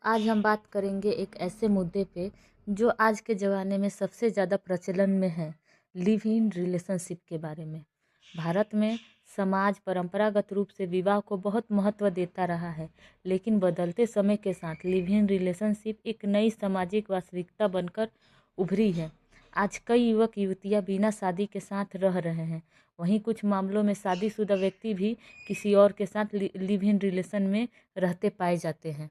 आज हम बात करेंगे एक ऐसे मुद्दे पे जो आज के ज़माने में सबसे ज़्यादा प्रचलन में है, लिव इन रिलेशनशिप के बारे में। भारत में समाज परंपरागत रूप से विवाह को बहुत महत्व देता रहा है, लेकिन बदलते समय के साथ लिव इन रिलेशनशिप एक नई सामाजिक वास्तविकता बनकर उभरी है। आज कई युवक युवतियां बिना शादी के साथ रह रहे हैं। वहीं कुछ मामलों में शादीशुदा व्यक्ति भी किसी और के साथ लिव इन रिलेशन में रहते पाए जाते हैं।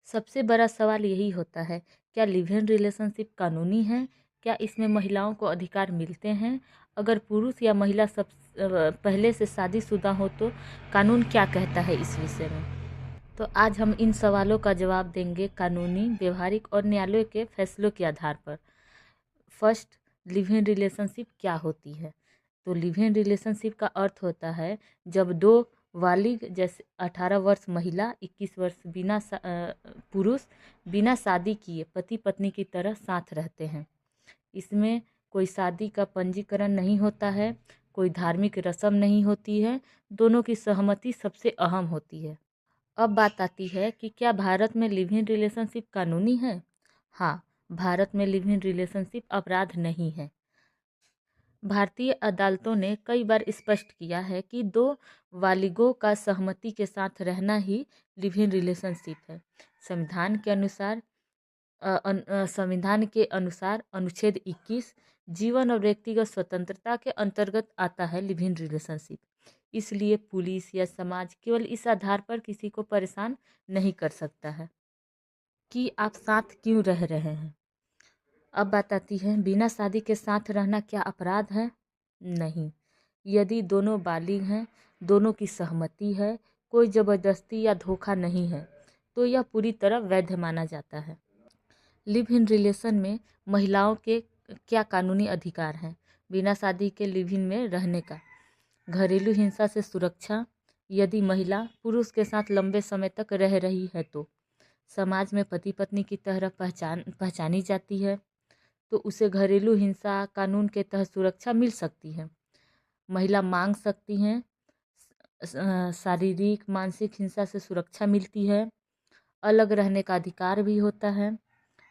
सबसे बड़ा सवाल यही होता है, क्या लिव इन रिलेशनशिप कानूनी है? क्या इसमें महिलाओं को अधिकार मिलते हैं? अगर पुरुष या महिला सब पहले से शादीशुदा हो तो कानून क्या कहता है इस विषय में? तो आज हम इन सवालों का जवाब देंगे कानूनी, व्यवहारिक और न्यायालय के फैसलों के आधार पर। फर्स्ट, लिव इन रिलेशनशिप क्या होती है? तो लिव इन रिलेशनशिप का अर्थ होता है जब दो बालिग जैसे 18 वर्ष महिला, 21 वर्ष पुरुष बिना शादी किए पति पत्नी की तरह साथ रहते हैं। इसमें कोई शादी का पंजीकरण नहीं होता है, कोई धार्मिक रस्म नहीं होती है, दोनों की सहमति सबसे अहम होती है। अब बात आती है कि क्या भारत में लिव इन रिलेशनशिप कानूनी है? हाँ, भारत में लिव इन रिलेशनशिप अपराध नहीं है। भारतीय अदालतों ने कई बार स्पष्ट किया है कि दो बालिगों का सहमति के साथ रहना ही लिव इन रिलेशनशिप है। संविधान के अनुसार अनुच्छेद 21 जीवन और व्यक्तिगत स्वतंत्रता के अंतर्गत आता है लिव इन रिलेशनशिप। इसलिए पुलिस या समाज केवल इस आधार पर किसी को परेशान नहीं कर सकता है कि आप साथ क्यों रह रहे हैं। अब बात आती है, बिना शादी के साथ रहना क्या अपराध है? नहीं। यदि दोनों बालिग हैं, दोनों की सहमति है, कोई ज़बरदस्ती या धोखा नहीं है, तो यह पूरी तरह वैध माना जाता है। लिव इन रिलेशन में महिलाओं के क्या कानूनी अधिकार हैं? बिना शादी के लिव इन में रहने का। घरेलू हिंसा से सुरक्षा। यदि महिला पुरुष के साथ लंबे समय तक रह रही है तो समाज में पति पत्नी की तरह पहचानी जाती है, तो उसे घरेलू हिंसा कानून के तहत सुरक्षा मिल सकती है। महिला मांग सकती हैं, शारीरिक मानसिक हिंसा से सुरक्षा मिलती है, अलग रहने का अधिकार भी होता है,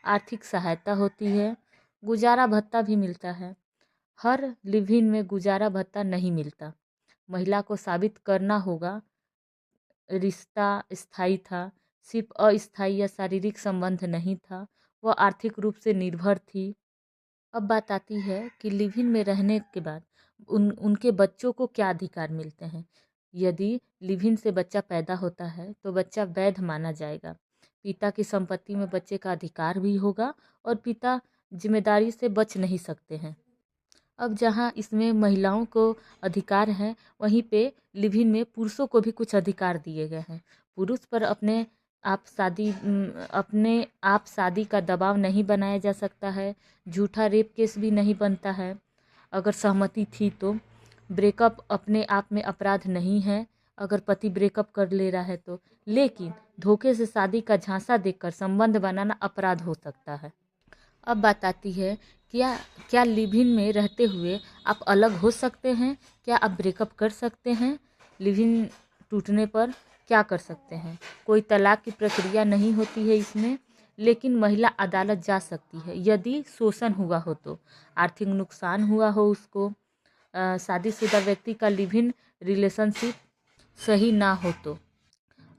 आर्थिक सहायता होती है, गुजारा भत्ता भी मिलता है। हर लिव इन में गुजारा भत्ता नहीं मिलता। महिला को साबित करना होगा रिश्ता स्थायी था, सिर्फ अस्थायी या शारीरिक संबंध नहीं था, वह आर्थिक रूप से निर्भर थी। अब बात आती है कि लिव इन में रहने के बाद उनके बच्चों को क्या अधिकार मिलते हैं। यदि लिव इन से बच्चा पैदा होता है तो बच्चा वैध माना जाएगा। पिता की संपत्ति में बच्चे का अधिकार भी होगा और पिता जिम्मेदारी से बच नहीं सकते हैं। अब जहाँ इसमें महिलाओं को अधिकार है, वहीं पे लिव इन में पुरुषों को भी कुछ अधिकार दिए गए हैं। पुरुष पर अपने आप शादी का दबाव नहीं बनाया जा सकता है। झूठा रेप केस भी नहीं बनता है। अगर सहमति थी तो ब्रेकअप अपने आप में अपराध नहीं है, अगर पति ब्रेकअप कर ले रहा है तो। लेकिन धोखे से शादी का झांसा देकर संबंध बनाना अपराध हो सकता है। अब बात आती है, क्या लिव इन में रहते हुए आप अलग हो सकते हैं? क्या आप ब्रेकअप कर सकते हैं? लिव इन टूटने पर क्या कर सकते हैं? कोई तलाक की प्रक्रिया नहीं होती है इसमें, लेकिन महिला अदालत जा सकती है यदि शोषण हुआ हो तो, आर्थिक नुकसान हुआ हो उसको, शादीशुदा व्यक्ति का लिव इन रिलेशनशिप सही ना हो तो।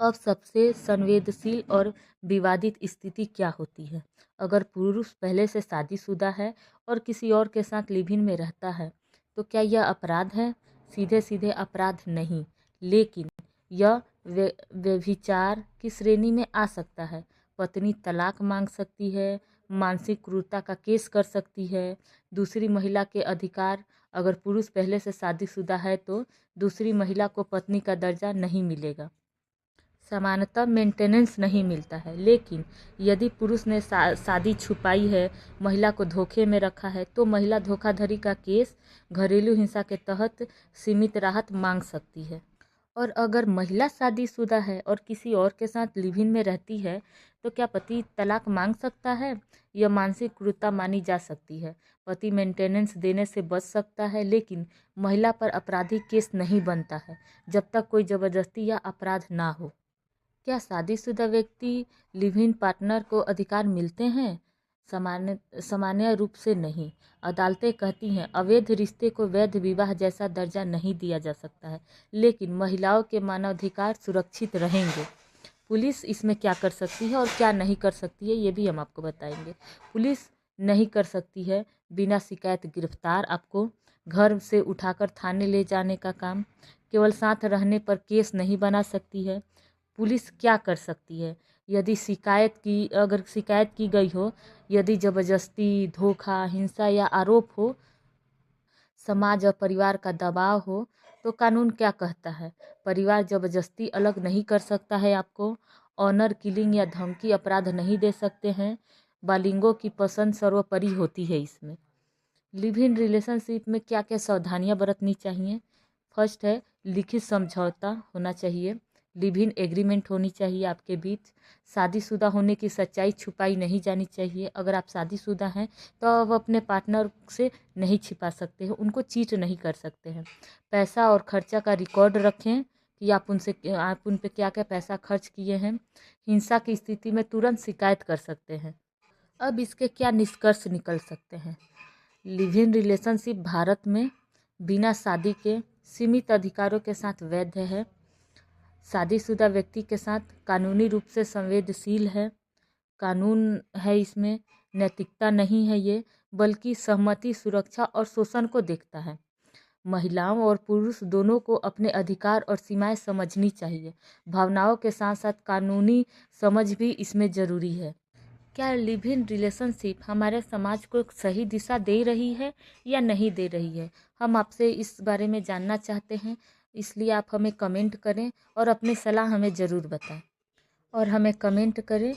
अब सबसे संवेदनशील और विवादित स्थिति क्या होती है? अगर पुरुष पहले से शादीशुदा है और किसी और के साथ लिव इन में रहता है तो क्या यह अपराध है? सीधे सीधे अपराध नहीं, लेकिन यह व्यभिचार की श्रेणी में आ सकता है। पत्नी तलाक मांग सकती है, मानसिक क्रूरता का केस कर सकती है। दूसरी महिला के अधिकार, अगर पुरुष पहले से शादीशुदा है तो दूसरी महिला को पत्नी का दर्जा नहीं मिलेगा। समानता मेंटेनेंस नहीं मिलता है। लेकिन यदि पुरुष ने शादी छुपाई है, महिला को धोखे में रखा है, तो महिला धोखाधड़ी का केस घरेलू हिंसा के तहत सीमित राहत मांग सकती है। और अगर महिला शादीशुदा है और किसी और के साथ लिव इन में रहती है तो क्या पति तलाक मांग सकता है? यह मानसिक क्रूरता मानी जा सकती है। पति मेंटेनेंस देने से बच सकता है, लेकिन महिला पर आपराधिक केस नहीं बनता है जब तक कोई जबरदस्ती या अपराध ना हो। क्या शादीशुदा व्यक्ति लिव इन पार्टनर को अधिकार मिलते हैं? सामान्य रूप से नहीं। अदालतें कहती हैं अवैध रिश्ते को वैध विवाह जैसा दर्जा नहीं दिया जा सकता है, लेकिन महिलाओं के मानवाधिकार सुरक्षित रहेंगे। पुलिस इसमें क्या कर सकती है और क्या नहीं कर सकती है, ये भी हम आपको बताएंगे। पुलिस नहीं कर सकती है बिना शिकायत गिरफ्तार आपको घर से उठाकर थाने ले जाने का काम। केवल साथ रहने पर केस नहीं बना सकती है। पुलिस क्या कर सकती है? यदि अगर शिकायत की गई हो, यदि जबरदस्ती, धोखा, हिंसा या आरोप हो, समाज और परिवार का दबाव हो, तो कानून क्या कहता है? परिवार जबरदस्ती अलग नहीं कर सकता है आपको। ऑनर किलिंग या धमकी अपराध नहीं दे सकते हैं। बालिगों की पसंद सर्वोपरि होती है इसमें। लिव इन रिलेशनशिप में क्या क्या सावधानियां बरतनी चाहिए? फर्स्ट है लिखित समझौता होना चाहिए। लिव इन एग्रीमेंट होनी चाहिए आपके बीच। शादीशुदा होने की सच्चाई छुपाई नहीं जानी चाहिए। अगर आप शादीशुदा हैं तो आप अपने पार्टनर से नहीं छिपा सकते हैं, उनको चीट नहीं कर सकते हैं। पैसा और खर्चा का रिकॉर्ड रखें कि आप उन पे क्या क्या पैसा खर्च किए हैं। हिंसा की स्थिति में तुरंत शिकायत कर सकते हैं। अब इसके क्या निष्कर्ष निकल सकते हैं? लिव इन रिलेशनशिप भारत में बिना शादी के सीमित अधिकारों के साथ वैध है। शादीशुदा व्यक्ति के साथ कानूनी रूप से संवेदनशील है। कानून है इसमें, नैतिकता नहीं है ये, बल्कि सहमति, सुरक्षा और शोषण को देखता है। महिलाओं और पुरुष दोनों को अपने अधिकार और सीमाएं समझनी चाहिए। भावनाओं के साथ साथ कानूनी समझ भी इसमें ज़रूरी है। क्या लिव इन रिलेशनशिप हमारे समाज को एक सही दिशा दे रही है या नहीं दे रही है? हम आपसे इस बारे में जानना चाहते हैं, इसलिए आप हमें कमेंट करें और अपनी सलाह हमें ज़रूर बताएं। और हमें कमेंट करें